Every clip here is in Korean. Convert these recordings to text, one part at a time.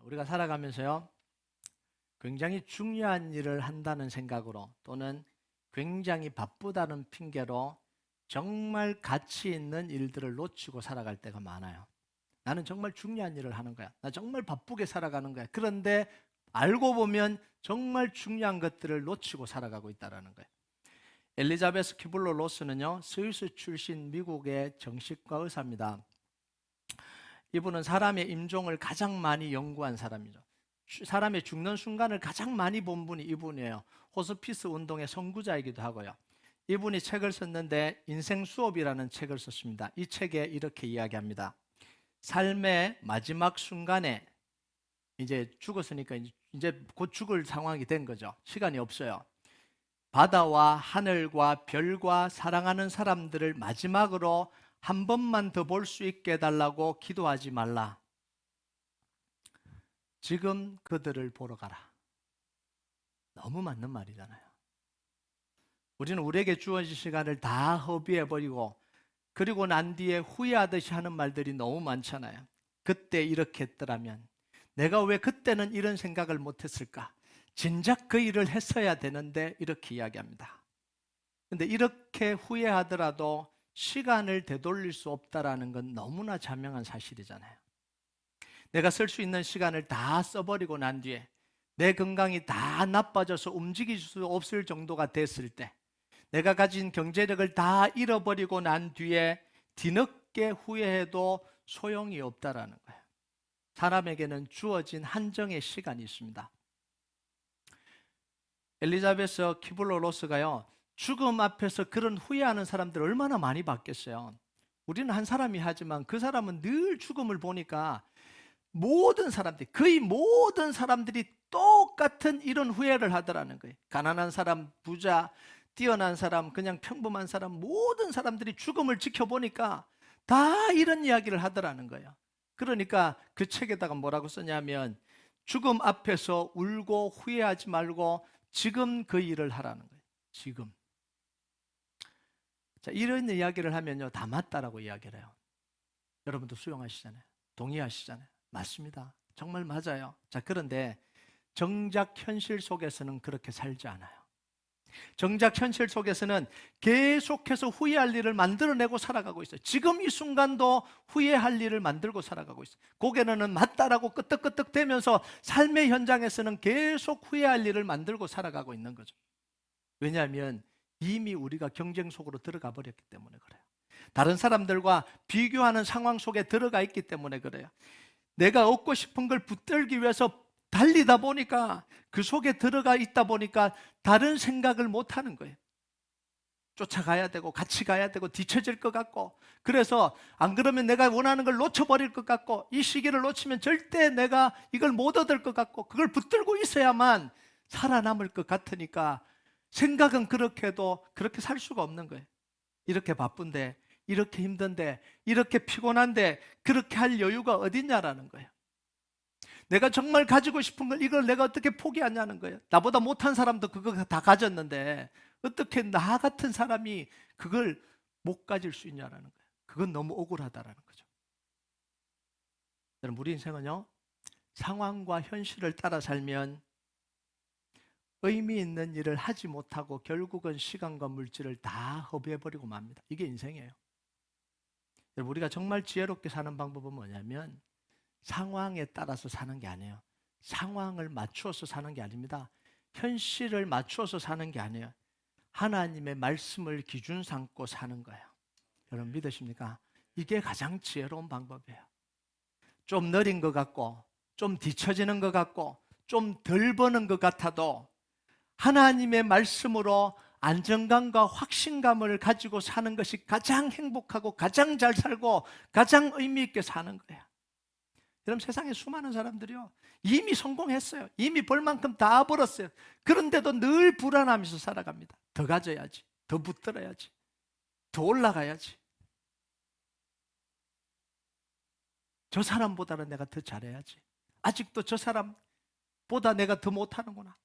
우리가 살아가면서요, 굉장히 중요한 일을 한다는 생각으로 또는 굉장히 바쁘다는 핑계로 정말 가치 있는 일들을 놓치고 살아갈 때가 많아요. 나는 정말 중요한 일을 하는 거야. 나 정말 바쁘게 살아가는 거야. 그런데 알고 보면 정말 중요한 것들을 놓치고 살아가고 있다는 거예요. 엘리자베스 키블러 로스는요, 스위스 출신 미국의 정신과 의사입니다. 이분은 사람의 임종을 가장 많이 연구한 사람이죠. 사람의 죽는 순간을 가장 많이 본 분이 이분이에요. 호스피스 운동의 선구자이기도 하고요. 이분이 책을 썼는데 인생 수업이라는 책을 썼습니다. 이 책에 이렇게 이야기합니다. 삶의 마지막 순간에 이제 죽었으니까 이제 곧 죽을 상황이 된 거죠. 시간이 없어요. 바다와 하늘과 별과 사랑하는 사람들을 마지막으로 한 번만 더 볼 수 있게 해달라고 기도하지 말라. 지금 그들을 보러 가라. 너무 맞는 말이잖아요. 우리는 우리에게 주어진 시간을 다 허비해버리고 그리고 난 뒤에 후회하듯이 하는 말들이 너무 많잖아요. 그때 이렇게 했더라면, 내가 왜 그때는 이런 생각을 못했을까? 진작 그 일을 했어야 되는데, 이렇게 이야기합니다. 근데 이렇게 후회하더라도 시간을 되돌릴 수 없다는 건 너무나 자명한 사실이잖아요. 내가 쓸 수 있는 시간을 다 써버리고 난 뒤에 내 건강이 다 나빠져서 움직일 수 없을 정도가 됐을 때, 내가 가진 경제력을 다 잃어버리고 난 뒤에 뒤늦게 후회해도 소용이 없다라는 거예요. 사람에게는 주어진 한정의 시간이 있습니다. 엘리자베스 키블러 로스가요, 죽음 앞에서 그런 후회하는 사람들 얼마나 많이 봤겠어요. 우리는 한 사람이 하지만 그 사람은 늘 죽음을 보니까 모든 사람들이, 거의 모든 사람들이 똑같은 이런 후회를 하더라는 거예요. 가난한 사람, 부자, 뛰어난 사람, 그냥 평범한 사람, 모든 사람들이 죽음을 지켜보니까 다 이런 이야기를 하더라는 거예요. 그러니까 그 책에다가 뭐라고 썼냐면, 죽음 앞에서 울고 후회하지 말고 지금 그 일을 하라는 거예요. 지금. 자, 이런 이야기를 하면요, 다 맞다라고 이야기를 해요. 여러분도 수용하시잖아요. 동의하시잖아요. 맞습니다. 정말 맞아요. 자, 그런데 정작 현실 속에서는 그렇게 살지 않아요. 정작 현실 속에서는 계속해서 후회할 일을 만들어내고 살아가고 있어요. 지금 이 순간도 후회할 일을 만들고 살아가고 있어요. 고개는 맞다라고 끄떡끄떡 대면서 삶의 현장에서는 계속 후회할 일을 만들고 살아가고 있는 거죠. 왜냐하면 이미 우리가 경쟁 속으로 들어가 버렸기 때문에 그래요. 다른 사람들과 비교하는 상황 속에 들어가 있기 때문에 그래요. 내가 얻고 싶은 걸 붙들기 위해서 달리다 보니까, 그 속에 들어가 있다 보니까 다른 생각을 못 하는 거예요. 쫓아가야 되고 같이 가야 되고 뒤처질 것 같고, 그래서 안 그러면 내가 원하는 걸 놓쳐버릴 것 같고, 이 시기를 놓치면 절대 내가 이걸 못 얻을 것 같고, 그걸 붙들고 있어야만 살아남을 것 같으니까 생각은 그렇게 해도 그렇게 살 수가 없는 거예요. 이렇게 바쁜데, 이렇게 힘든데, 이렇게 피곤한데 그렇게 할 여유가 어딨냐라는 거예요. 내가 정말 가지고 싶은 걸 이걸 내가 어떻게 포기하냐는 거예요. 나보다 못한 사람도 그거 다 가졌는데 어떻게 나 같은 사람이 그걸 못 가질 수 있냐라는 거예요. 그건 너무 억울하다라는 거죠. 여러분, 우리 인생은요, 상황과 현실을 따라 살면 의미 있는 일을 하지 못하고 결국은 시간과 물질을 다 허비해버리고 맙니다. 이게 인생이에요. 여러분, 우리가 정말 지혜롭게 사는 방법은 뭐냐면, 상황에 따라서 사는 게 아니에요. 상황을 맞추어서 사는 게 아닙니다. 현실을 맞추어서 사는 게 아니에요. 하나님의 말씀을 기준 삼고 사는 거예요. 여러분, 믿으십니까? 이게 가장 지혜로운 방법이에요. 좀 느린 것 같고, 좀 뒤처지는 것 같고, 좀 덜 버는 것 같아도 하나님의 말씀으로 안정감과 확신감을 가지고 사는 것이 가장 행복하고 가장 잘 살고 가장 의미 있게 사는 거예요. 여러분, 세상에 수많은 사람들이요, 이미 성공했어요. 이미 벌 만큼 다 벌었어요. 그런데도 늘 불안하면서 살아갑니다. 더 가져야지, 더 붙들어야지, 더 올라가야지, 저 사람보다는 내가 더 잘해야지, 아직도 저 사람보다 내가 더 못하는구나,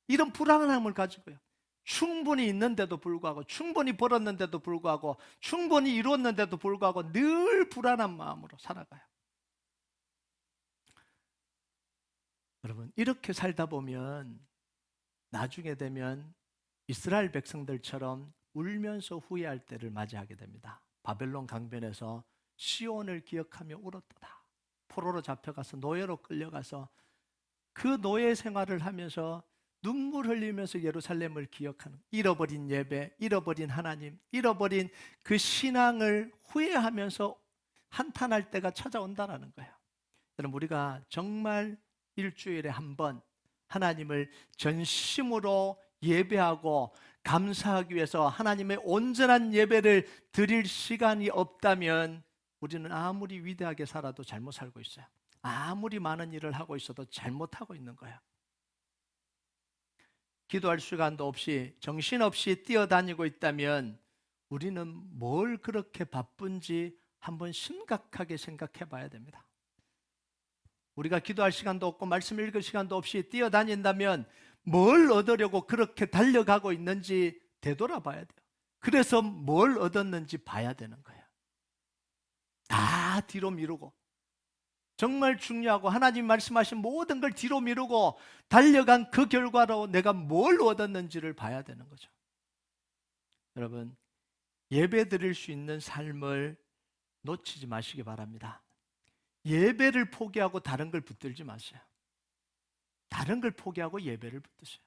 이런 불안함을 가지고요, 충분히 있는데도 불구하고, 충분히 벌었는데도 불구하고, 충분히 이루었는데도 불구하고 늘 불안한 마음으로 살아가요. 여러분, 이렇게 살다 보면 나중에 되면 이스라엘 백성들처럼 울면서 후회할 때를 맞이하게 됩니다. 바벨론 강변에서 시온을 기억하며 울었도다. 포로로 잡혀가서 노예로 끌려가서 그 노예 생활을 하면서 눈물 흘리면서 예루살렘을 기억하는, 잃어버린 예배, 잃어버린 하나님, 잃어버린 그 신앙을 후회하면서 한탄할 때가 찾아온다라는 거예요. 여러분, 우리가 정말 일주일에 한 번 하나님을 전심으로 예배하고 감사하기 위해서 하나님의 온전한 예배를 드릴 시간이 없다면 우리는 아무리 위대하게 살아도 잘못 살고 있어요. 아무리 많은 일을 하고 있어도 잘못하고 있는 거예요. 기도할 시간도 없이 정신없이 뛰어다니고 있다면 우리는 뭘 그렇게 바쁜지 한번 심각하게 생각해 봐야 됩니다. 우리가 기도할 시간도 없고 말씀 읽을 시간도 없이 뛰어다닌다면 뭘 얻으려고 그렇게 달려가고 있는지 되돌아봐야 돼요. 그래서 뭘 얻었는지 봐야 되는 거예요. 다 뒤로 미루고, 정말 중요하고 하나님 말씀하신 모든 걸 뒤로 미루고 달려간 그 결과로 내가 뭘 얻었는지를 봐야 되는 거죠. 여러분, 예배 드릴 수 있는 삶을 놓치지 마시기 바랍니다. 예배를 포기하고 다른 걸 붙들지 마세요. 다른 걸 포기하고 예배를 붙드세요.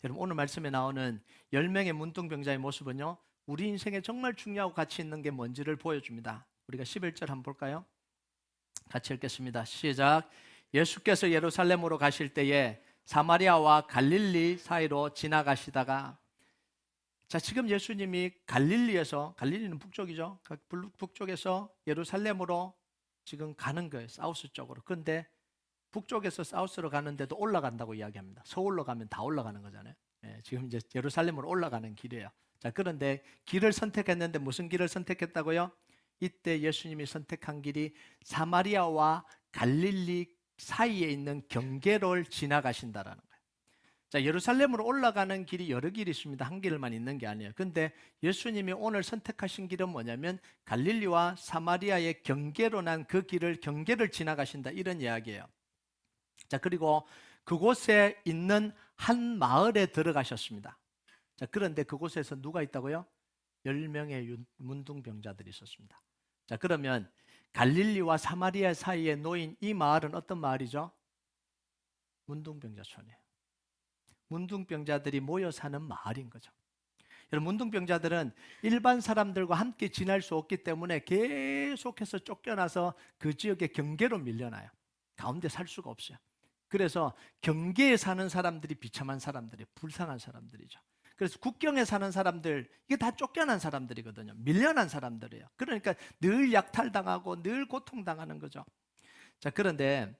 여러분, 오늘 말씀에 나오는 10명의 문둥병자의 모습은요, 우리 인생에 정말 중요하고 가치 있는 게 뭔지를 보여줍니다. 우리가 11절 한번 볼까요? 같이 읽겠습니다. 시작. 예수께서 예루살렘으로 가실 때에 사마리아와 갈릴리 사이로 지나가시다가, 자, 지금 예수님이 갈릴리에서, 갈릴리는 북쪽이죠. 북쪽에서 예루살렘으로 지금 가는 거예요. 사우스 쪽으로. 그런데 북쪽에서 사우스로 가는데도 올라간다고 이야기합니다. 서울로 가면 다 올라가는 거잖아요. 지금 이제 예루살렘으로 올라가는 길이에요. 자, 그런데 길을 선택했는데 무슨 길을 선택했다고요? 이때 예수님이 선택한 길이 사마리아와 갈릴리 사이에 있는 경계를 지나가신다라는 거예요. 자, 예루살렘으로 올라가는 길이 여러 길이 있습니다. 한 길만 있는 게 아니에요. 근데 예수님이 오늘 선택하신 길은 뭐냐면 갈릴리와 사마리아의 경계로 난 그 경계를 지나가신다, 이런 이야기예요. 자, 그리고 그곳에 있는 한 마을에 들어가셨습니다. 자, 그런데 그곳에서 누가 있다고요? 10명의 문둥병자들이 있었습니다. 자, 그러면 갈릴리와 사마리아 사이에 놓인 이 마을은 어떤 마을이죠? 문둥병자촌이에요. 문둥병자들이 모여 사는 마을인 거죠. 여러분, 문둥병자들은 일반 사람들과 함께 지낼 수 없기 때문에 계속해서 쫓겨나서 그 지역의 경계로 밀려나요. 가운데 살 수가 없어요. 그래서 경계에 사는 사람들이 비참한 사람들이, 불쌍한 사람들이죠. 그래서 국경에 사는 사람들, 이게 다 쫓겨난 사람들이거든요. 밀려난 사람들이에요. 그러니까 늘 약탈당하고 늘 고통당하는 거죠. 자, 그런데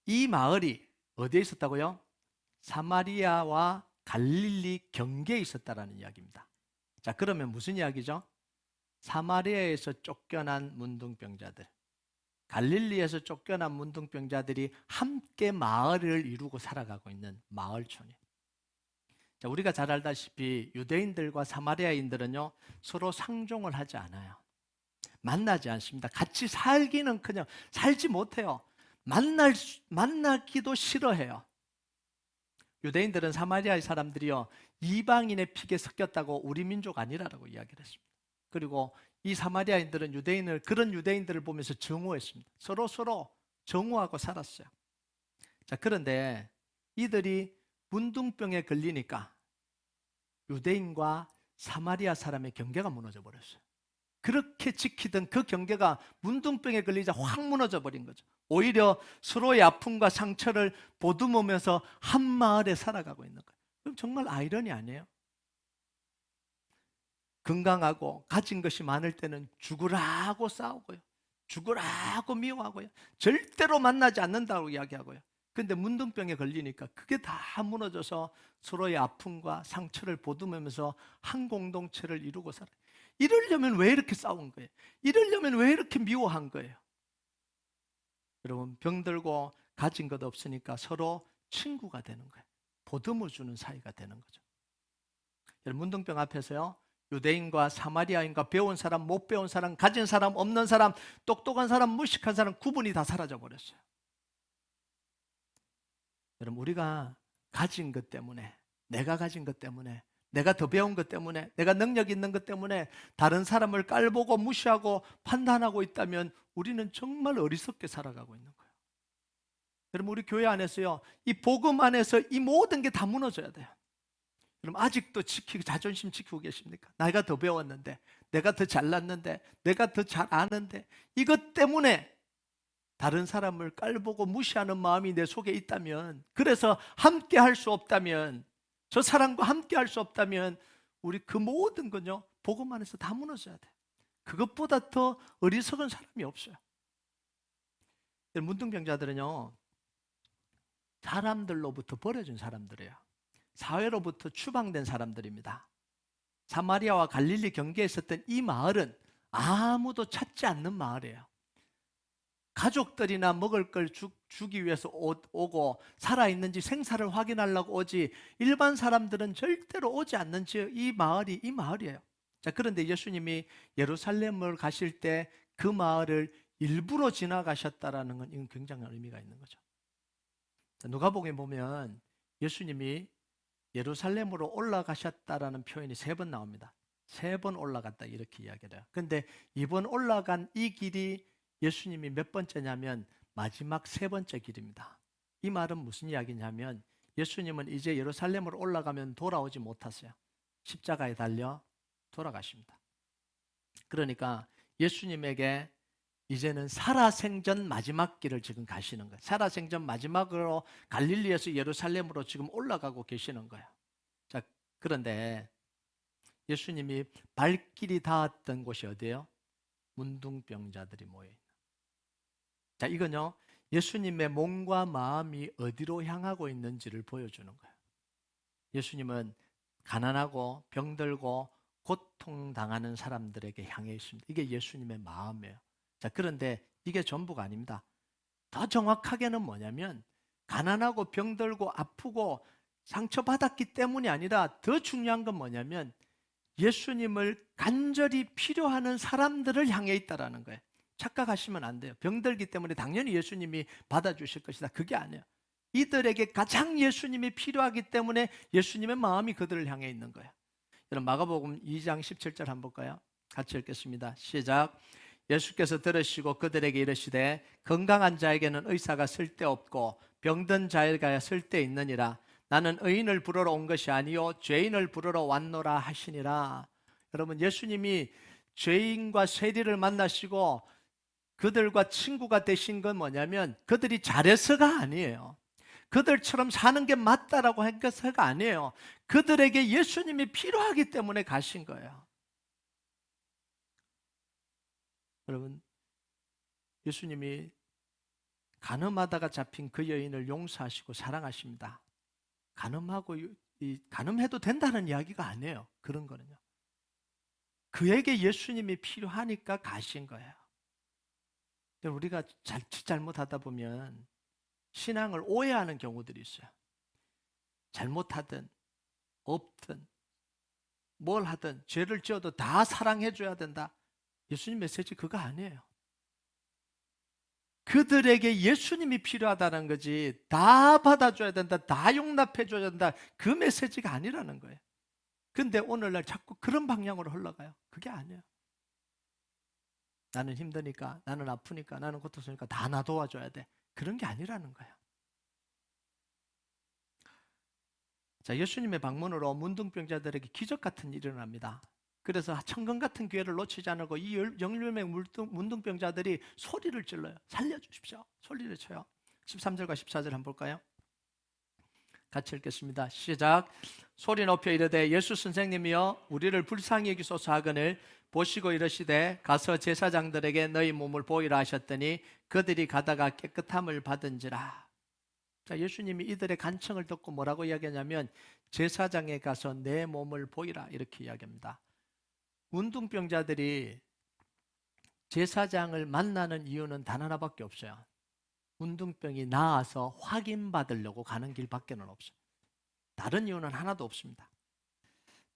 이 마을이 어디에 있었다고요? 사마리아와 갈릴리 경계에 있었다라는 이야기입니다. 자, 그러면 무슨 이야기죠? 사마리아에서 쫓겨난 문둥병자들, 갈릴리에서 쫓겨난 문둥병자들이 함께 마을을 이루고 살아가고 있는 마을촌이에요. 자, 우리가 잘 알다시피 유대인들과 사마리아인들은요, 서로 상종을 하지 않아요. 만나지 않습니다. 같이 살기는 그냥 살지 못해요. 만나기도 싫어해요. 유대인들은 사마리아의 사람들이요, 이방인의 픽에 섞였다고 우리 민족 아니라고 이야기를 했습니다. 그리고 이 사마리아인들은 그런 유대인들을 보면서 정오했습니다. 서로 정오하고 살았어요. 자, 그런데 이들이 문둥병에 걸리니까 유대인과 사마리아 사람의 경계가 무너져 버렸어요. 그렇게 지키던 그 경계가 문둥병에 걸리자 확 무너져 버린 거죠. 오히려 서로의 아픔과 상처를 보듬으면서 한 마을에 살아가고 있는 거예요. 그럼 정말 아이러니 아니에요? 건강하고 가진 것이 많을 때는 죽으라고 싸우고요, 죽으라고 미워하고요, 절대로 만나지 않는다고 이야기하고요. 근데 문둥병에 걸리니까 그게 다 무너져서 서로의 아픔과 상처를 보듬으면서 한 공동체를 이루고 살아요. 이러려면 왜 이렇게 싸운 거예요? 이러려면 왜 이렇게 미워한 거예요? 여러분, 병들고 가진 것 없으니까 서로 친구가 되는 거예요. 보듬어 주는 사이가 되는 거죠. 여러분, 문둥병 앞에서요, 유대인과 사마리아인과 배운 사람, 못 배운 사람, 가진 사람, 없는 사람, 똑똑한 사람, 무식한 사람 구분이 다 사라져 버렸어요. 여러분, 우리가 가진 것 때문에, 내가 가진 것 때문에, 내가 더 배운 것 때문에, 내가 능력 있는 것 때문에 다른 사람을 깔보고 무시하고 판단하고 있다면 우리는 정말 어리석게 살아가고 있는 거예요. 여러분, 우리 교회 안에서요, 이 복음 안에서 이 모든 게 다 무너져야 돼요. 여러분, 아직도 자존심 지키고 계십니까? 내가 더 배웠는데, 내가 더 잘났는데, 내가 더 잘 아는데, 이것 때문에 다른 사람을 깔보고 무시하는 마음이 내 속에 있다면, 그래서 함께 할 수 없다면, 저 사람과 함께 할 수 없다면 우리 그 모든 건요, 복음 안에서 다 무너져야 돼. 그것보다 더 어리석은 사람이 없어요. 문둥병자들은요, 사람들로부터 버려진 사람들이에요. 사회로부터 추방된 사람들입니다. 사마리아와 갈릴리 경계에 있었던 이 마을은 아무도 찾지 않는 마을이에요. 가족들이나 먹을 걸 주기 위해서 오고 살아있는지 생사를 확인하려고 오지, 일반 사람들은 절대로 오지 않는 이 마을이에요. 자, 그런데 예수님이 예루살렘을 가실 때 그 마을을 일부러 지나가셨다라는 건 이건 굉장한 의미가 있는 거죠. 누가복음에 보면 예수님이 예루살렘으로 올라가셨다라는 표현이 3번 나옵니다. 3번 올라갔다 이렇게 이야기를 해요. 그런데 이번 올라간 이 길이 예수님이 몇 번째냐면 마지막 3번째 길입니다. 이 말은 무슨 이야기냐면 예수님은 이제 예루살렘으로 올라가면 돌아오지 못하세요. 십자가에 달려 돌아가십니다. 그러니까 예수님에게 이제는 살아생전 마지막 길을 지금 가시는 거예요. 살아생전 마지막으로 갈릴리에서 예루살렘으로 지금 올라가고 계시는 거예요. 자, 그런데 예수님이 발길이 닿았던 곳이 어디예요? 문둥병자들이 모여있는. 자, 이건요, 예수님의 몸과 마음이 어디로 향하고 있는지를 보여주는 거예요. 예수님은 가난하고 병들고 고통당하는 사람들에게 향해 있습니다. 이게 예수님의 마음이에요. 자, 그런데 이게 전부가 아닙니다. 더 정확하게는 뭐냐면 가난하고 병들고 아프고 상처받았기 때문이 아니라 더 중요한 건 뭐냐면 예수님을 간절히 필요하는 사람들을 향해 있다라는 거예요. 착각하시면 안 돼요. 병들기 때문에 당연히 예수님이 받아주실 것이다. 그게 아니에요. 이들에게 가장 예수님이 필요하기 때문에 예수님의 마음이 그들을 향해 있는 거예요. 여러분, 마가복음 2장 17절 한번 볼까요? 같이 읽겠습니다. 시작. 예수께서 들으시고 그들에게 이르시되 건강한 자에게는 의사가 쓸데없고 병든 자에게 쓸데있느니라. 나는 의인을 부르러 온 것이 아니요 죄인을 부르러 왔노라 하시니라. 여러분, 예수님이 죄인과 세리를 만나시고 그들과 친구가 되신 건 뭐냐면 그들이 잘해서가 아니에요. 그들처럼 사는 게 맞다라고 해서가 아니에요. 그들에게 예수님이 필요하기 때문에 가신 거예요. 여러분, 예수님이 간음하다가 잡힌 그 여인을 용서하시고 사랑하십니다. 간음해도 된다는 이야기가 아니에요. 그런 거는요. 그에게 예수님이 필요하니까 가신 거예요. 우리가 잘못하다 보면 신앙을 오해하는 경우들이 있어요. 잘못하든 없든 뭘 하든 죄를 지어도 다 사랑해줘야 된다. 예수님 메시지 그거 아니에요. 그들에게 예수님이 필요하다는 거지 다 받아줘야 된다, 다 용납해줘야 된다, 그 메시지가 아니라는 거예요. 근데 오늘날 자꾸 그런 방향으로 흘러가요. 그게 아니에요. 나는 힘드니까, 나는 아프니까, 나는 고통스러우니까 다 나 도와줘야 돼. 그런 게 아니라는 거예요. 자, 예수님의 방문으로 문둥병자들에게 기적 같은 일이 일어납니다. 그래서 천금 같은 기회를 놓치지 않고 이 17명의 문둥병자들이 소리를 질러요. 살려주십시오. 소리를 쳐요. 13절과 14절 한번 볼까요? 같이 읽겠습니다. 시작. 소리 높여 이르되 예수 선생님이여 우리를 불쌍히 여기소서 하거늘 보시고 이르시되 가서 제사장들에게 너희 몸을 보이라 하셨더니 그들이 가다가 깨끗함을 받은지라. 자, 예수님이 이들의 간청을 듣고 뭐라고 이야기하냐면 제사장에 가서 내 몸을 보이라 이렇게 이야기합니다. 문둥병자들이 제사장을 만나는 이유는 단 하나밖에 없어요. 문둥병이 나아서 확인받으려고 가는 길밖에는 없어요. 다른 이유는 하나도 없습니다.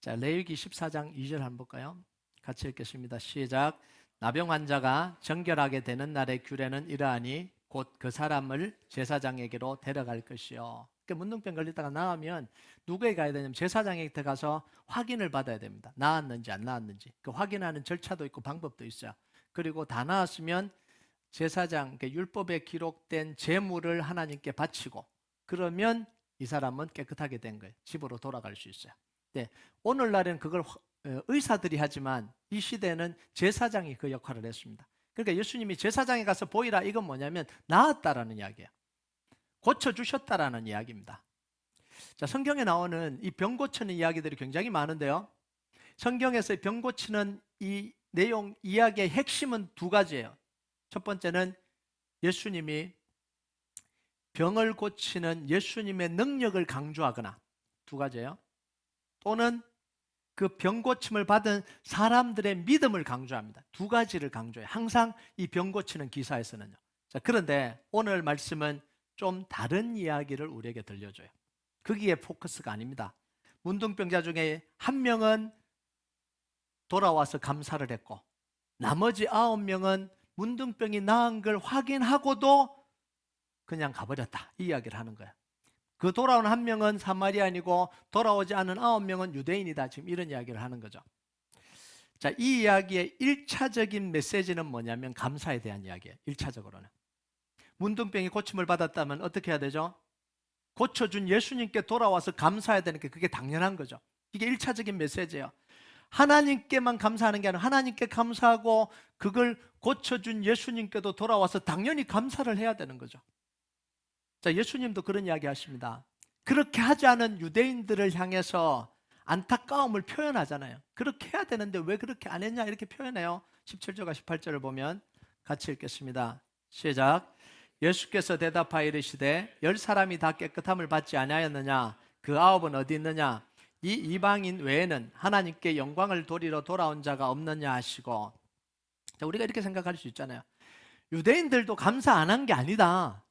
자, 레위기 14장 2절 한번 볼까요? 같이 읽겠습니다. 시작. 나병 환자가 정결하게 되는 날의 규례는 이러하니 곧 그 사람을 제사장에게로 데려갈 것이요. 그러니까 문둥병 걸리다가 나으면 누구에게 가야 되냐면 제사장에게 가서 확인을 받아야 됩니다. 나았는지 안 나았는지. 그 확인하는 절차도 있고 방법도 있어요. 그리고 다 나았으면 제사장, 그러니까 율법에 기록된 제물을 하나님께 바치고 그러면 이 사람은 깨끗하게 된 거예요. 집으로 돌아갈 수 있어요. 네, 오늘날은 그걸 의사들이 하지만 이 시대는 제사장이 그 역할을 했습니다. 그러니까 예수님이 제사장에 가서 보이라 이건 뭐냐면 나았다라는 이야기예요. 고쳐주셨다라는 이야기입니다. 자, 성경에 나오는 이 병 고치는 이야기들이 굉장히 많은데요. 성경에서 병 고치는 이 내용 이야기의 핵심은 두 가지예요. 첫 번째는 예수님이 병을 고치는 예수님의 능력을 강조하거나 두 가지예요. 또는 그 병 고침을 받은 사람들의 믿음을 강조합니다. 두 가지를 강조해요. 항상 이 병 고치는 기사에서는요. 자, 그런데 오늘 말씀은 좀 다른 이야기를 우리에게 들려줘요. 거기에 포커스가 아닙니다. 문둥병자 중에 한 명은 돌아와서 감사를 했고 나머지 9명은 문둥병이 나은 걸 확인하고도 그냥 가버렸다. 이 이야기를 하는 거예요. 그 돌아온 한 명은 사마리아인이고 돌아오지 않은 9명은 유대인이다. 지금 이런 이야기를 하는 거죠. 자, 이 이야기의 1차적인 메시지는 뭐냐면 감사에 대한 이야기예요. 1차적으로는. 문둥병이 고침을 받았다면 어떻게 해야 되죠? 고쳐준 예수님께 돌아와서 감사해야 되는 게 그게 당연한 거죠. 이게 1차적인 메시지예요. 하나님께만 감사하는 게 아니라 하나님께 감사하고 그걸 고쳐준 예수님께도 돌아와서 당연히 감사를 해야 되는 거죠. 자, 예수님도 그런 이야기 하십니다. 그렇게 하지 않은 유대인들을 향해서 안타까움을 표현하잖아요. 그렇게 해야 되는데 왜 그렇게 안 했냐 이렇게 표현해요. 17절과 18절을 보면 같이 읽겠습니다. 시작. 예수께서 대답하여 이르시되 10사람이 다 깨끗함을 받지 아니하였느냐? 그 9은 어디 있느냐? 이 이방인 외에는 하나님께 영광을 돌리러 돌아온 자가 없느냐 하시고. 자, 우리가 이렇게 생각할 수 있잖아요. 유대인들도 감사 안 한 게 아니다.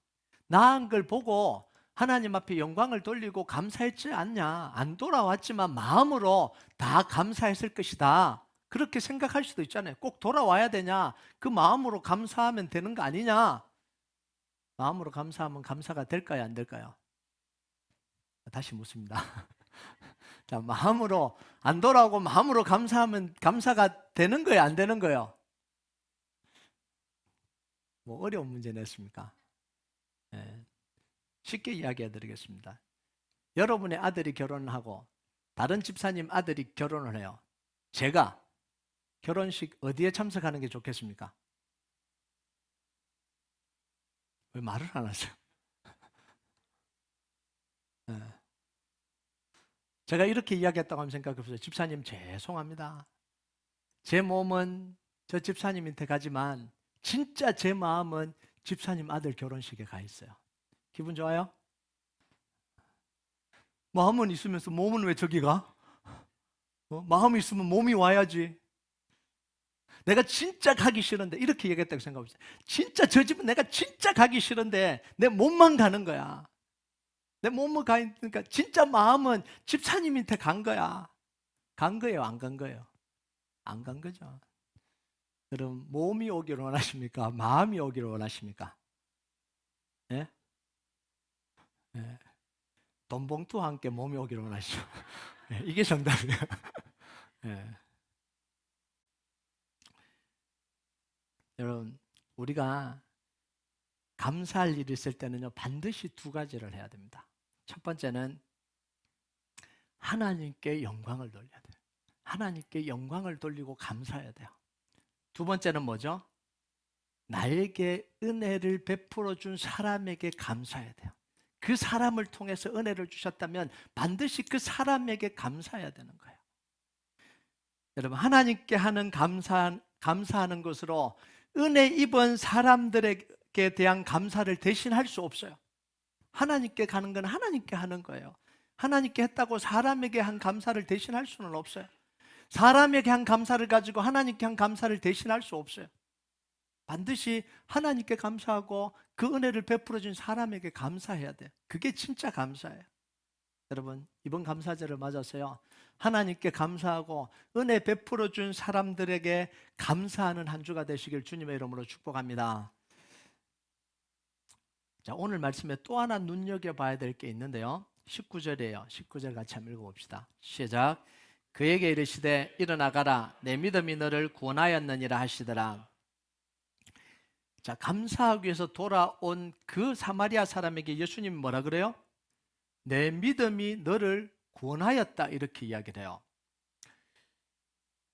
나은 걸 보고 하나님 앞에 영광을 돌리고 감사했지 않냐? 안 돌아왔지만 마음으로 다 감사했을 것이다. 그렇게 생각할 수도 있잖아요. 꼭 돌아와야 되냐? 그 마음으로 감사하면 되는 거 아니냐? 마음으로 감사하면 감사가 될까요? 안 될까요? 다시 묻습니다. 자, 마음으로 안 돌아오고 마음으로 감사하면 감사가 되는 거예요? 안 되는 거예요? 뭐 어려운 문제 냈습니까? 네. 쉽게 이야기해 드리겠습니다. 여러분의 아들이 결혼하고 다른 집사님 아들이 결혼을 해요. 제가 결혼식 어디에 참석하는 게 좋겠습니까? 왜 말을 안 하세요? 네. 제가 이렇게 이야기했다고 하면 생각해보세요. 집사님 죄송합니다. 제 몸은 저 집사님한테 가지만 진짜 제 마음은 집사님 아들 결혼식에 가 있어요. 기분 좋아요? 마음은 있으면서 몸은 왜 저기 가? 마음이 있으면 몸이 와야지. 내가 진짜 가기 싫은데 이렇게 얘기했다고 생각해보세요. 진짜 저 집은 내가 진짜 가기 싫은데 내 몸만 가는 거야. 내 몸만 가 있으니까 진짜 마음은 집사님한테 간 거야. 간 거예요? 안 간 거예요? 안 간 거죠. 그럼 몸이 오기를 원하십니까? 마음이 오기를 원하십니까? 예? 예. 돈 봉투와 함께 몸이 오기를 원하시죠. 예, 이게 정답이에요. 예. 여러분, 우리가 감사할 일이 있을 때는요, 반드시 두 가지를 해야 됩니다. 첫 번째는 하나님께 영광을 돌려야 돼요. 하나님께 영광을 돌리고 감사해야 돼요. 두 번째는 뭐죠? 나에게 은혜를 베풀어 준 사람에게 감사해야 돼요. 그 사람을 통해서 은혜를 주셨다면 반드시 그 사람에게 감사해야 되는 거예요. 여러분, 하나님께 하는 감사하는 것으로 은혜 입은 사람들에게 대한 감사를 대신할 수 없어요. 하나님께 가는 건 하나님께 하는 거예요. 하나님께 했다고 사람에게 한 감사를 대신할 수는 없어요. 사람에게 한 감사를 가지고 하나님께 한 감사를 대신할 수 없어요. 반드시 하나님께 감사하고 그 은혜를 베풀어 준 사람에게 감사해야 돼요. 그게 진짜 감사예요. 여러분, 이번 감사절을 맞아서요, 하나님께 감사하고 은혜 베풀어 준 사람들에게 감사하는 한 주가 되시길 주님의 이름으로 축복합니다. 자, 오늘 말씀에 또 하나 눈여겨봐야 될 게 있는데요, 19절이에요. 19절 같이 한번 읽어봅시다. 시작. 그에게 이르시되 일어나가라, 내 믿음이 너를 구원하였느니라 하시더라. 자, 감사하기 위해서 돌아온 그 사마리아 사람에게 예수님이 뭐라 그래요? 내 믿음이 너를 구원하였다, 이렇게 이야기를 해요.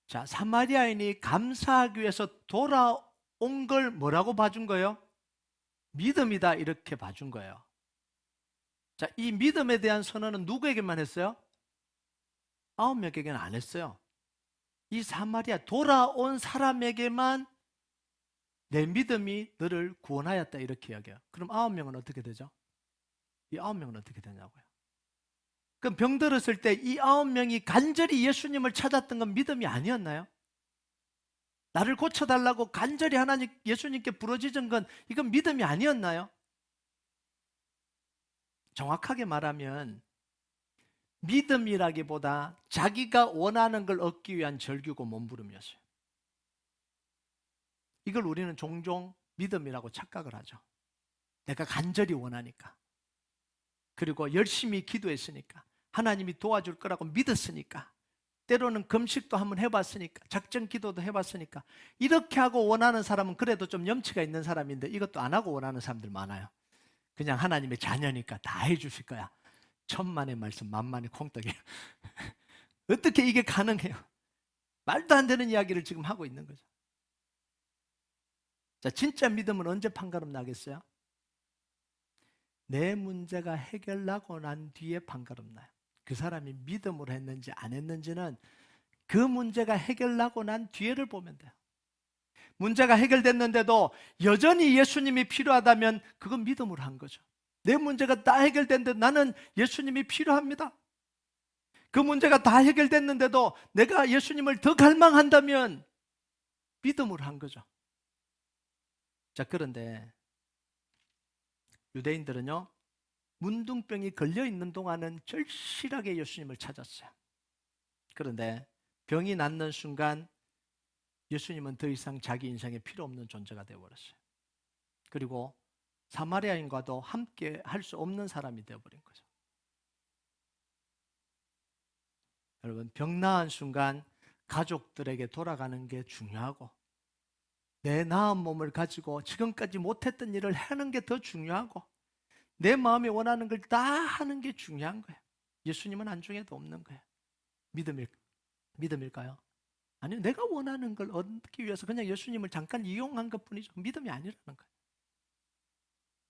자, 사마리아인이 감사하기 위해서 돌아온 걸 뭐라고 봐준 거예요? 믿음이다, 이렇게 봐준 거예요. 자, 이 믿음에 대한 선언은 누구에게만 했어요? 9명에게는 안 했어요. 이 사마리아 돌아온 사람에게만 내 믿음이 너를 구원하였다, 이렇게 이야기해요. 그럼 9명은 어떻게 되죠? 이 9명은 어떻게 되냐고요? 그럼 병들었을 때 이 9명이 간절히 예수님을 찾았던 건 믿음이 아니었나요? 나를 고쳐달라고 간절히 하나님 예수님께 부르짖은 건 이건 믿음이 아니었나요? 정확하게 말하면 믿음이라기보다 자기가 원하는 걸 얻기 위한 절규고 몸부림이었어요. 이걸 우리는 종종 믿음이라고 착각을 하죠. 내가 간절히 원하니까, 그리고 열심히 기도했으니까, 하나님이 도와줄 거라고 믿었으니까, 때로는 금식도 한번 해봤으니까, 작전 기도도 해봤으니까, 이렇게 하고 원하는 사람은 그래도 좀 염치가 있는 사람인데 이것도 안 하고 원하는 사람들 많아요. 그냥 하나님의 자녀니까 다 해주실 거야. 천만의 말씀 만만의 콩떡이에요. 어떻게 이게 가능해요? 말도 안 되는 이야기를 지금 하고 있는 거죠. 자, 진짜 믿음은 언제 판가름 나겠어요? 내 문제가 해결나고 난 뒤에 판가름 나요. 그 사람이 믿음으로 했는지 안 했는지는 그 문제가 해결나고 난 뒤에를 보면 돼요. 문제가 해결됐는데도 여전히 예수님이 필요하다면 그건 믿음으로 한 거죠. 내 문제가 다 해결됐는데 나는 예수님이 필요합니다. 그 문제가 다 해결됐는데도 내가 예수님을 더 갈망한다면 믿음으로 한 거죠. 자, 그런데 유대인들은요, 문둥병이 걸려있는 동안은 절실하게 예수님을 찾았어요. 그런데 병이 낫는 순간 예수님은 더 이상 자기 인생에 필요 없는 존재가 되어버렸어요. 그리고 사마리아인과도 함께 할 수 없는 사람이 되어버린 거죠. 여러분, 병 나은 순간 가족들에게 돌아가는 게 중요하고, 내 나은 몸을 가지고 지금까지 못했던 일을 하는 게 더 중요하고, 내 마음이 원하는 걸 다 하는 게 중요한 거예요. 예수님은 안중에도 없는 거예요. 믿음일까요? 아니요, 내가 원하는 걸 얻기 위해서 그냥 예수님을 잠깐 이용한 것뿐이죠. 믿음이 아니라는 거예요.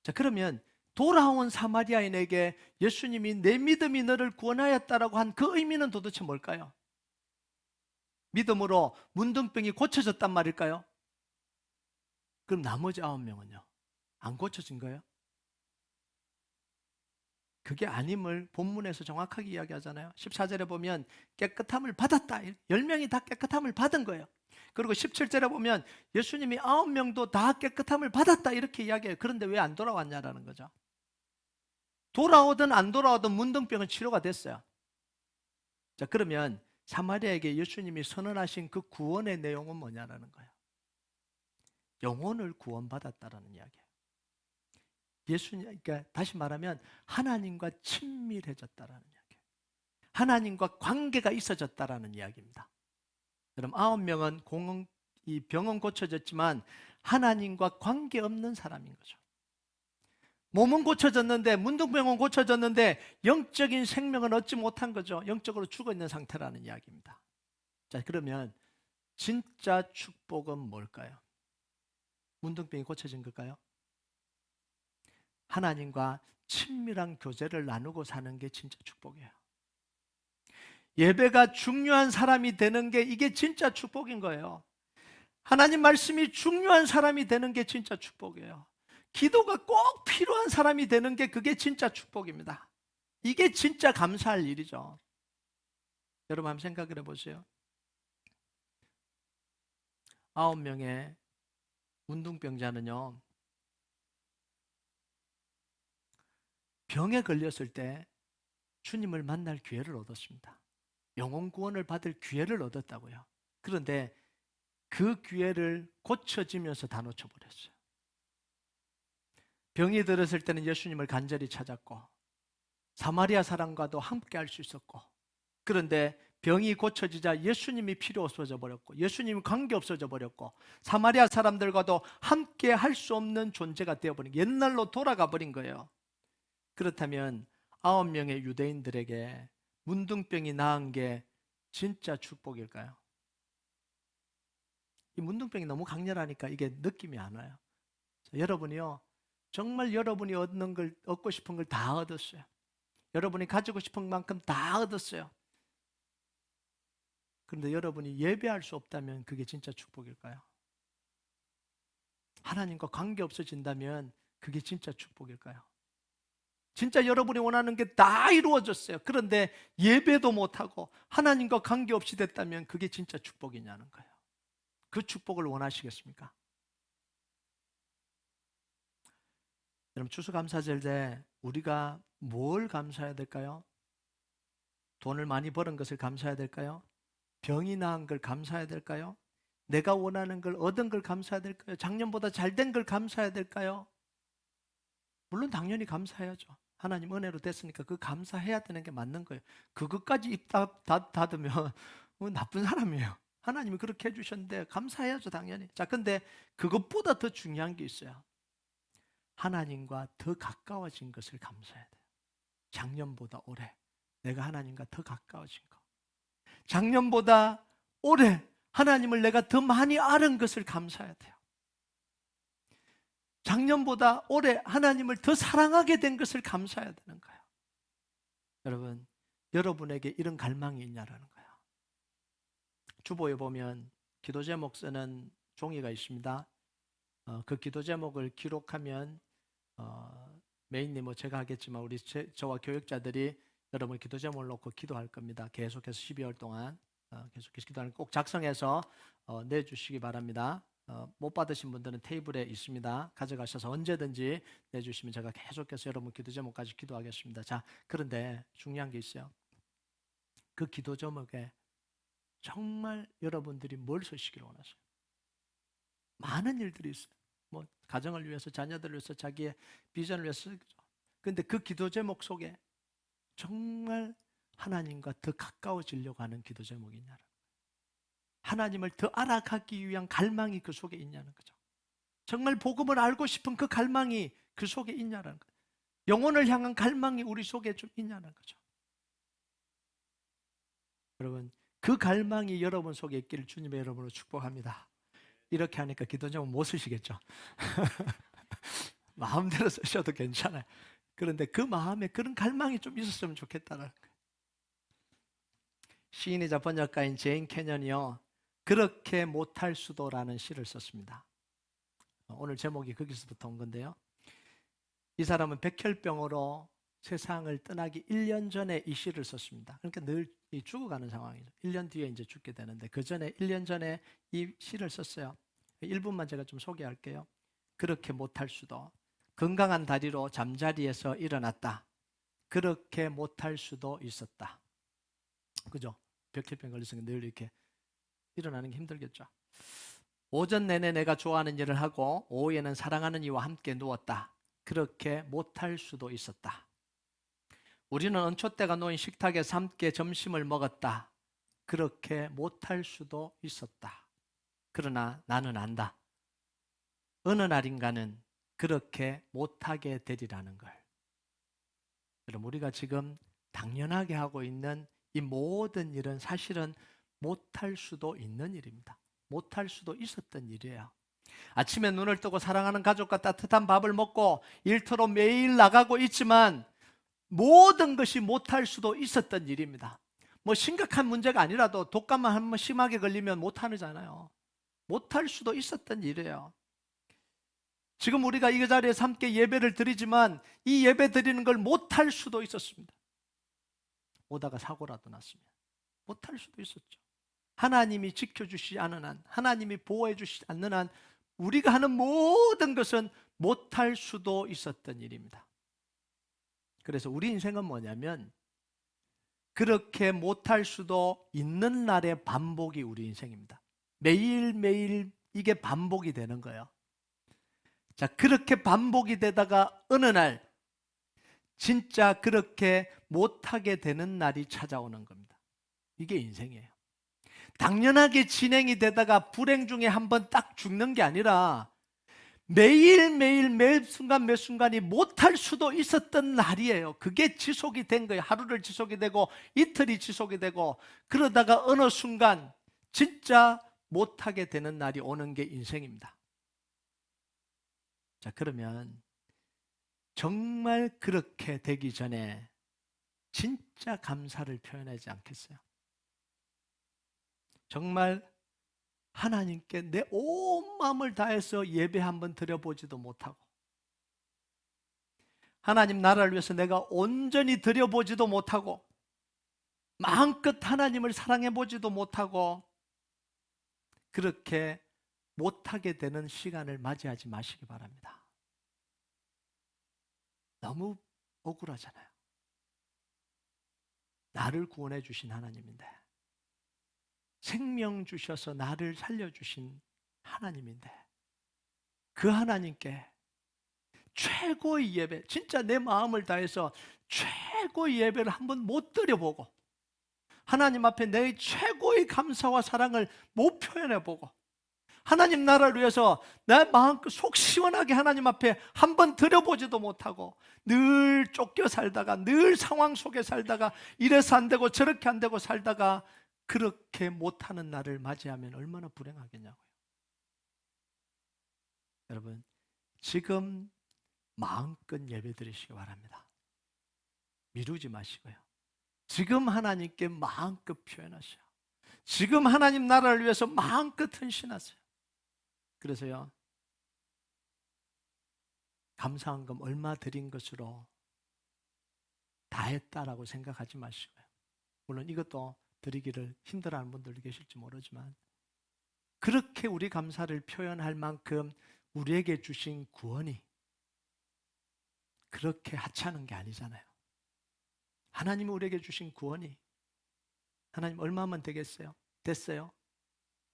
자, 그러면 돌아온 사마리아인에게 예수님이 내 믿음이 너를 구원하였다라고 한 그 의미는 도대체 뭘까요? 믿음으로 문둥병이 고쳐졌단 말일까요? 그럼 나머지 9명은요? 안 고쳐진 거예요? 그게 아님을 본문에서 정확하게 이야기하잖아요. 14절에 보면 깨끗함을 받았다. 10명이 다 깨끗함을 받은 거예요. 그리고 17절에 보면 예수님이 9명도 다 깨끗함을 받았다, 이렇게 이야기해요. 그런데 왜 안 돌아왔냐라는 거죠. 돌아오든 안 돌아오든 문둥병은 치료가 됐어요. 자, 그러면 사마리아에게 예수님이 선언하신 그 구원의 내용은 뭐냐라는 거예요. 영혼을 구원받았다라는 이야기예요. 예수님, 그러니까 다시 말하면 하나님과 친밀해졌다라는 이야기예요. 하나님과 관계가 있어졌다라는 이야기입니다. 그럼 9명은 이 병은 고쳐졌지만 하나님과 관계 없는 사람인 거죠. 몸은 고쳐졌는데, 문둥병은 고쳐졌는데 영적인 생명은 얻지 못한 거죠. 영적으로 죽어 있는 상태라는 이야기입니다. 자, 그러면 진짜 축복은 뭘까요? 문둥병이 고쳐진 걸까요? 하나님과 친밀한 교제를 나누고 사는 게 진짜 축복이에요. 예배가 중요한 사람이 되는 게 이게 진짜 축복인 거예요. 하나님 말씀이 중요한 사람이 되는 게 진짜 축복이에요. 기도가 꼭 필요한 사람이 되는 게 그게 진짜 축복입니다. 이게 진짜 감사할 일이죠. 여러분 한번 생각을 해보세요. 9명의 문둥병자는요, 병에 걸렸을 때 주님을 만날 기회를 얻었습니다. 영혼 구원을 받을 기회를 얻었다고요. 그런데 그 기회를 고쳐지면서 다 놓쳐버렸어요. 병이 들었을 때는 예수님을 간절히 찾았고 사마리아 사람과도 함께 할 수 있었고, 그런데 병이 고쳐지자 예수님이 필요 없어져 버렸고 예수님이 관계 없어져 버렸고 사마리아 사람들과도 함께 할 수 없는 존재가 되어버린, 옛날로 돌아가 버린 거예요. 그렇다면 9명의 유대인들에게 문둥병이 나은 게 진짜 축복일까요? 이 문둥병이 너무 강렬하니까 이게 느낌이 안 와요. 여러분이요, 정말 여러분이 얻고 싶은 걸 다 얻었어요. 여러분이 가지고 싶은 만큼 다 얻었어요. 그런데 여러분이 예배할 수 없다면 그게 진짜 축복일까요? 하나님과 관계 없어진다면 그게 진짜 축복일까요? 진짜 여러분이 원하는 게 다 이루어졌어요. 그런데 예배도 못하고 하나님과 관계 없이 됐다면 그게 진짜 축복이냐는 거예요. 그 축복을 원하시겠습니까? 여러분, 추수감사절 때 우리가 뭘 감사해야 될까요? 돈을 많이 버는 것을 감사해야 될까요? 병이 나은 걸 감사해야 될까요? 내가 원하는 걸 얻은 걸 감사해야 될까요? 작년보다 잘된 걸 감사해야 될까요? 물론 당연히 감사해야죠. 하나님 은혜로 됐으니까 그 감사해야 되는 게 맞는 거예요. 그것까지 입 닫으면 나쁜 사람이에요. 하나님이 그렇게 해주셨는데 감사해야죠, 당연히. 자, 근데 그것보다 더 중요한 게 있어요. 하나님과 더 가까워진 것을 감사해야 돼요. 작년보다 올해 내가 하나님과 더 가까워진 것, 작년보다 올해 하나님을 내가 더 많이 아는 것을 감사해야 돼요. 작년보다 올해 하나님을 더 사랑하게 된 것을 감사해야 되는 거예요. 여러분, 여러분에게 이런 갈망이 있냐라는 거예요. 주보에 보면 기도 제목 쓰는 종이가 있습니다. 그 기도 제목을 기록하면 메인님 제가 하겠지만 우리 저와 교육자들이 여러분 기도 제목을 놓고 기도할 겁니다. 계속해서 12월 동안 계속해서 기도하는 꼭 작성해서 내주시기 바랍니다. 못 받으신 분들은 테이블에 있습니다. 가져가셔서 언제든지 내주시면 제가 계속해서 여러분 기도 제목까지 기도하겠습니다. 자, 그런데 중요한 게 있어요. 그 기도 제목에 정말 여러분들이 뭘 쓰시기를 원하세요? 많은 일들이 있어요. 뭐 가정을 위해서, 자녀들을 위해서, 자기의 비전을 위해서. 그런데 그 기도 제목 속에 정말 하나님과 더 가까워지려고 하는 기도 제목이 있냐는 거예요. 하나님을 더 알아가기 위한 갈망이 그 속에 있냐는 거죠. 정말 복음을 알고 싶은 그 갈망이 그 속에 있냐는 거예요. 영혼을 향한 갈망이 우리 속에 좀 있냐는 거죠. 여러분, 그 갈망이 여러분 속에 있기를 주님의 이름으로 축복합니다. 이렇게 하니까 기도 제목 못 쓰시겠죠? 마음대로 쓰셔도 괜찮아요. 그런데 그 마음에 그런 갈망이 좀 있었으면 좋겠다는 거예요. 시인이자 번역가인 제인 캐년이요, 그렇게 못할 수도라는 시를 썼습니다. 오늘 제목이 거기서부터 온 건데요. 이 사람은 백혈병으로 세상을 떠나기 1년 전에 이 시를 썼습니다. 그러니까 늘 죽어가는 상황이죠. 1년 뒤에 이제 죽게 되는데 그 전에 1년 전에 이 시를 썼어요. 1분만 제가 좀 소개할게요. 그렇게 못할 수도, 건강한 다리로 잠자리에서 일어났다. 그렇게 못할 수도 있었다. 그죠? 백혈병 걸렸으니까 늘 이렇게 일어나는 게 힘들겠죠. 오전 내내 내가 좋아하는 일을 하고 오후에는 사랑하는 이와 함께 누웠다. 그렇게 못할 수도 있었다. 우리는 은초대가 놓인 식탁에서 함께 점심을 먹었다. 그렇게 못할 수도 있었다. 그러나 나는 안다. 어느 날인가는 그렇게 못하게 되리라는 걸. 여러분, 우리가 지금 당연하게 하고 있는 이 모든 일은 사실은 못할 수도 있는 일입니다. 못할 수도 있었던 일이에요. 아침에 눈을 뜨고 사랑하는 가족과 따뜻한 밥을 먹고 일터로 매일 나가고 있지만 모든 것이 못할 수도 있었던 일입니다. 뭐 심각한 문제가 아니라도 독감만 한번 심하게 걸리면 못하잖아요. 못할 수도 있었던 일이에요. 지금 우리가 이 자리에서 함께 예배를 드리지만 이 예배 드리는 걸 못할 수도 있었습니다. 오다가 사고라도 났으면 못할 수도 있었죠. 하나님이 지켜주시지 않는 한, 하나님이 보호해 주시지 않는 한 우리가 하는 모든 것은 못할 수도 있었던 일입니다. 그래서 우리 인생은 뭐냐면 그렇게 못할 수도 있는 날의 반복이 우리 인생입니다. 매일매일 이게 반복이 되는 거예요. 자, 그렇게 반복이 되다가 어느 날 진짜 그렇게 못하게 되는 날이 찾아오는 겁니다. 이게 인생이에요. 당연하게 진행이 되다가 불행 중에 한번 딱 죽는 게 아니라 매일매일 매 순간 매 순간이 못할 수도 있었던 날이에요. 그게 지속이 된 거예요. 하루를 지속이 되고 이틀이 지속이 되고, 그러다가 어느 순간 진짜 못하게 되는 날이 오는 게 인생입니다. 자, 그러면 정말 그렇게 되기 전에 진짜 감사를 표현하지 않겠어요? 정말 하나님께 내 온 마음을 다해서 예배 한번 드려보지도 못하고, 하나님 나라를 위해서 내가 온전히 드려보지도 못하고, 마음껏 하나님을 사랑해보지도 못하고, 그렇게 못하게 되는 시간을 맞이하지 마시기 바랍니다. 너무 억울하잖아요. 나를 구원해 주신 하나님인데, 생명 주셔서 나를 살려주신 하나님인데, 그 하나님께 최고의 예배, 진짜 내 마음을 다해서 최고의 예배를 한번 못 드려보고, 하나님 앞에 내 최고의 감사와 사랑을 못 표현해보고, 하나님 나라를 위해서 내 마음껏 속 시원하게 하나님 앞에 한번 드려보지도 못하고, 늘 쫓겨 살다가, 늘 상황 속에 살다가, 이래서 안 되고 저렇게 안 되고 살다가 그렇게 못하는 날을 맞이하면 얼마나 불행하겠냐고요. 여러분, 지금 마음껏 예배 드리시기 바랍니다. 미루지 마시고요. 지금 하나님께 마음껏 표현하세요. 지금 하나님 나라를 위해서 마음껏 헌신하세요. 그래서요, 감사한 금 얼마 드린 것으로 다 했다라고 생각하지 마시고요. 물론 이것도 드리기를 힘들어하는 분들도 계실지 모르지만, 그렇게 우리 감사를 표현할 만큼 우리에게 주신 구원이 그렇게 하찮은 게 아니잖아요. 하나님이 우리에게 주신 구원이, 하나님 얼마면 되겠어요? 됐어요?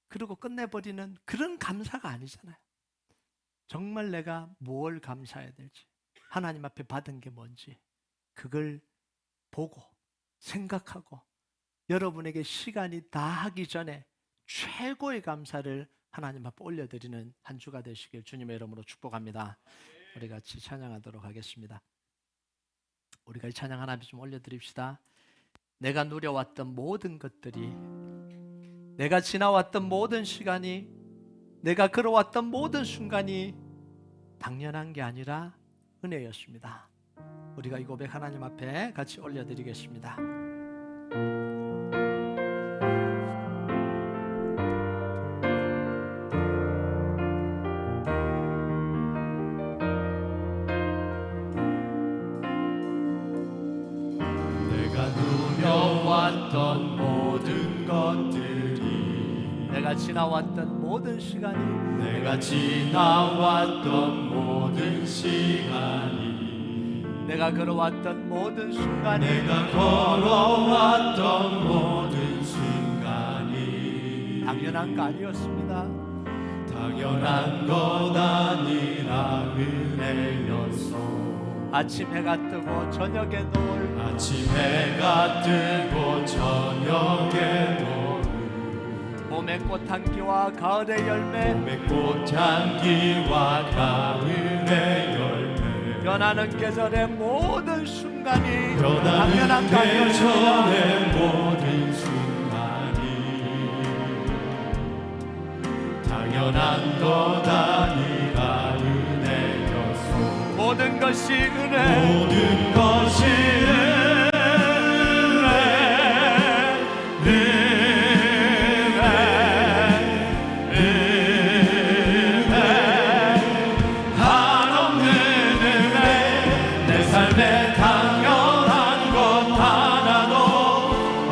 그리고 끝내버리는 그런 감사가 아니잖아요. 정말 내가 뭘 감사해야 될지, 하나님 앞에 받은 게 뭔지, 그걸 보고 생각하고 여러분에게 시간이 다 하기 전에 최고의 감사를 하나님 앞에 올려드리는 한 주가 되시길 주님의 이름으로 축복합니다. 우리 같이 찬양하도록 하겠습니다. 우리가 이 찬양 하나 좀 올려드립시다. 내가 누려왔던 모든 것들이, 내가 지나왔던 모든 시간이, 내가 걸어왔던 모든 순간이 당연한 게 아니라 은혜였습니다. 우리가 이 고백 하나님 앞에 같이 올려드리겠습니다. 누려왔던 모든 것들이, 내가 지나왔던 모든 시간이, 내가 지나왔던 모든 시간이, 내가 걸어왔던 모든 순간이, 내가 걸어왔던 모든 순간이 당연한 거 아니었습니다. 당연한 것 아니라 은혜였소. 아침 해가 뜨고 저녁에 노을, 아침 해가 뜨고 저녁에 노을, 봄의 꽃향기와 가을의 열매, 봄의 꽃향기와 가을의 열매, 변하는 계절의 모든 순간이 변하는 당연한 거 아니었습니다. 계절의 모든 순간이 당연한 것 아니라 은혜였소. 모든 것이 은혜, 모든 것이 은혜, 은혜, 한없는 은혜. 내 삶에 당연한 것 하나도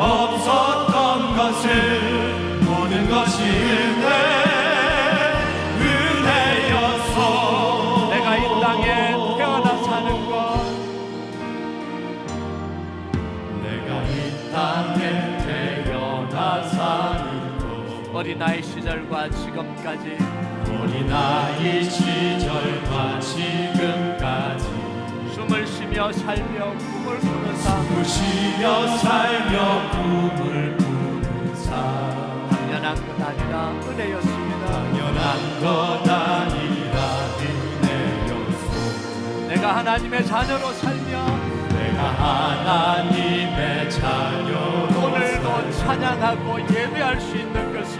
없었던 것을, 모든 것이 은혜였소. 내가 이 땅에 태어나 사는 것, 어린아이 시절과 지금까지 어린아이 시절과 지금까지 숨을 쉬며 살며 꿈을 꾸는 삶, 부시며 살며 꿈을 꾸는 삶 당연한 것 아니라 은혜였습니다. 당연한 것 아니라 은혜였소. 내가 하나님의 자녀로 살며 내가 하나님의 자녀로 오늘도 찬양하고 예배할 수 있는 것은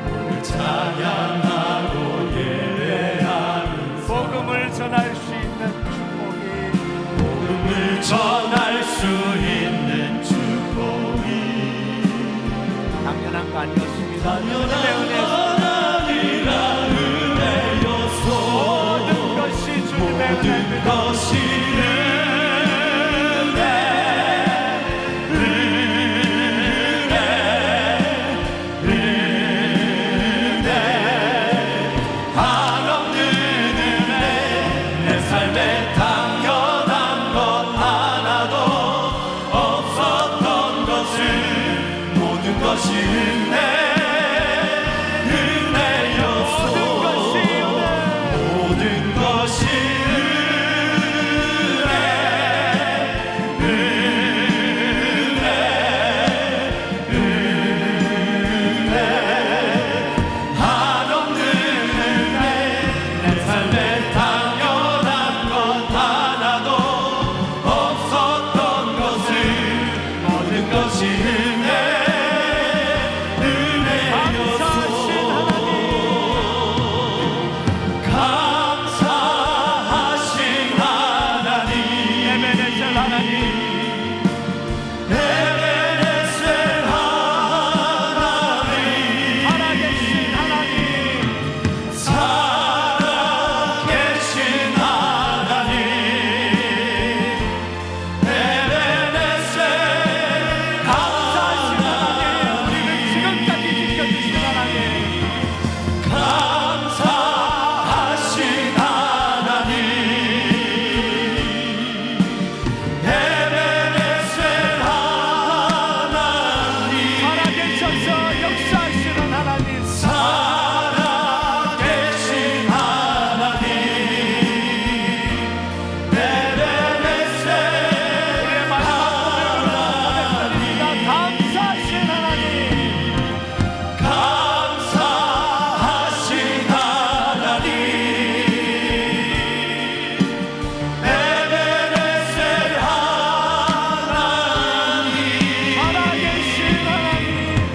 오늘 찬양하고 예배하는 복음을 전할 수 있는 축복이 복음을 전할 수 있는 축복이 당연한 거 아니었습니다. 당연한 주님의 은혜였습니다. 것 아니라 은혜였소. 모든 것이 주님의 모든 은혜입니다. 것이 한없는 은혜 내 삶에 당연한 것 하나도 없었던 것을 모든 것이 은혜 은혜였소. 모든 것이 한없는 은혜 내 삶에 당연한 것 하나도 없었던 것을 모든 것이 은혜 은혜였소. 감사하신 하나님 에베네셀 하나님, 에베네셀 하나님 살아계신 하나님, 살아계신 하나님 에베네셀 감사하신 하나님, 우리를 하나님 지금까지 지켜주신 하나님, 감사하신 하나님 에베네셀 하나님 살아계셔서 역사하시는 하나님, 살아계신 하나님 에베네셀 우리의 마지막 고백드립니다. 감사하신 하나님, 감사하신 하나님 에베네셀 하나님 살아계신 하나님,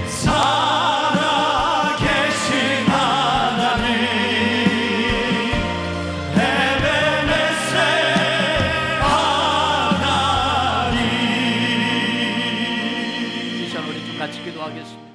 살아계신 하나님 에베네셀 하나님. 이 시간 우리 좀 같이 기도하겠습니다.